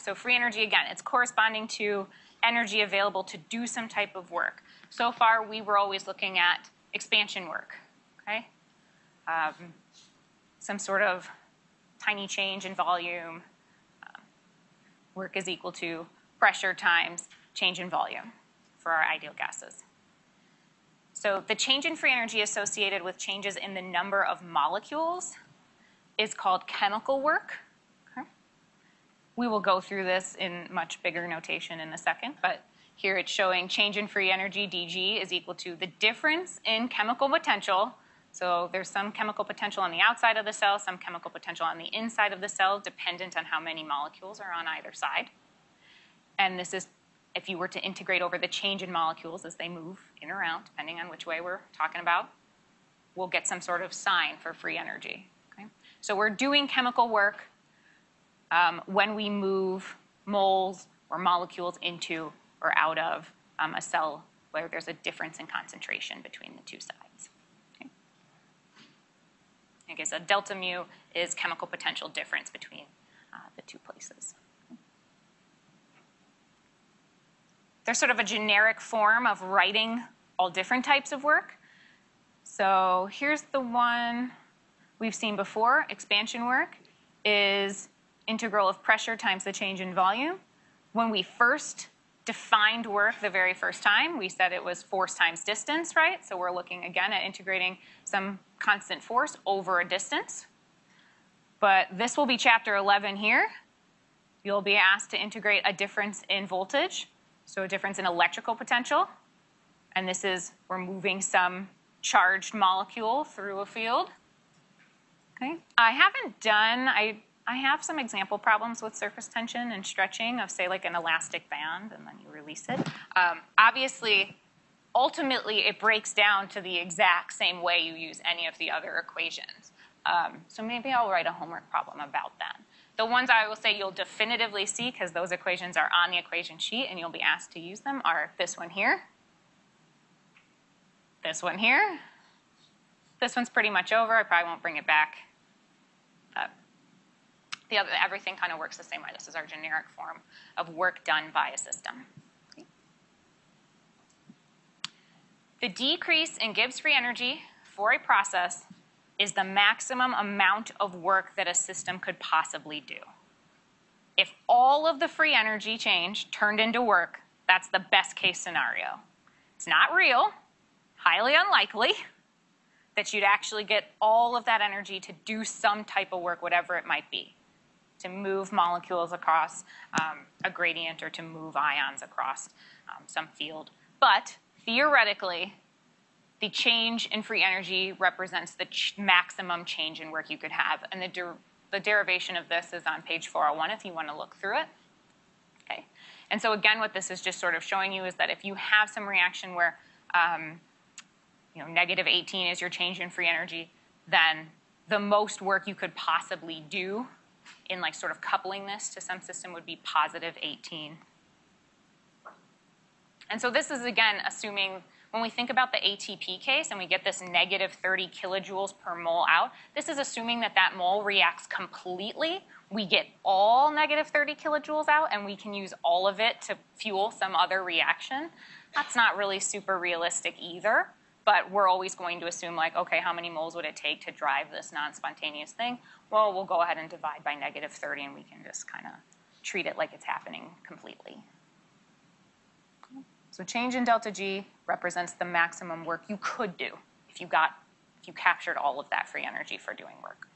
So free energy, again, it's corresponding to energy available to do some type of work. So far, we were always looking at expansion work, okay? Some sort of tiny change in volume. Work is equal to pressure times change in volume for our ideal gases. So the change in free energy associated with changes in the number of molecules is called chemical work. Okay? We will go through this in much bigger notation in a second, but here it's showing change in free energy, dG, is equal to the difference in chemical potential. So there's some chemical potential on the outside of the cell, some chemical potential on the inside of the cell, dependent on how many molecules are on either side. And this is if you were to integrate over the change in molecules as they move in or out, depending on which way we're talking about, we'll get some sort of sign for free energy. Okay? So we're doing chemical work when we move moles or molecules into or out of a cell where there's a difference in concentration between the two sides. Okay? I guess a delta mu is chemical potential difference between the two places. There's sort of a generic form of writing all different types of work. So here's the one we've seen before. Expansion work is integral of pressure times the change in volume. When we first defined work the very first time, we said it was force times distance, right? So we're looking again at integrating some constant force over a distance. But this will be chapter 11 here. You'll be asked to integrate a difference in voltage. So a difference in electrical potential. And this is, we're moving some charged molecule through a field. Okay. I have some example problems with surface tension and stretching of, say, like an elastic band, and then you release it. Obviously, ultimately, it breaks down to the exact same way you use any of the other equations. So maybe I'll write a homework problem about that. The ones I will say you'll definitively see, because those equations are on the equation sheet and you'll be asked to use them, are this one here, this one here. This one's pretty much over. I probably won't bring it back. Everything kind of works the same way. This is our generic form of work done by a system. Okay. The decrease in Gibbs free energy for a process is the maximum amount of work that a system could possibly do. If all of the free energy change turned into work, that's the best case scenario. It's not real, highly unlikely, that you'd actually get all of that energy to do some type of work, whatever it might be, to move molecules across a gradient or to move ions across some field. But theoretically, the change in free energy represents the maximum change in work you could have. And the derivation of this is on page 401 if you want to look through it. Okay. And so again, what this is just sort of showing you is that if you have some reaction where negative 18 is your change in free energy, then the most work you could possibly do in like sort of coupling this to some system would be positive 18. And so this is, again, assuming when we think about the ATP case and we get this negative 30 kilojoules per mole out, this is assuming that that mole reacts completely. We get all negative 30 kilojoules out and we can use all of it to fuel some other reaction. That's not really super realistic either, but we're always going to assume like, okay, how many moles would it take to drive this non-spontaneous thing? Well, we'll go ahead and divide by negative 30 and we can just kind of treat it like it's happening completely. So change in delta G represents the maximum work you could do if you captured all of that free energy for doing work.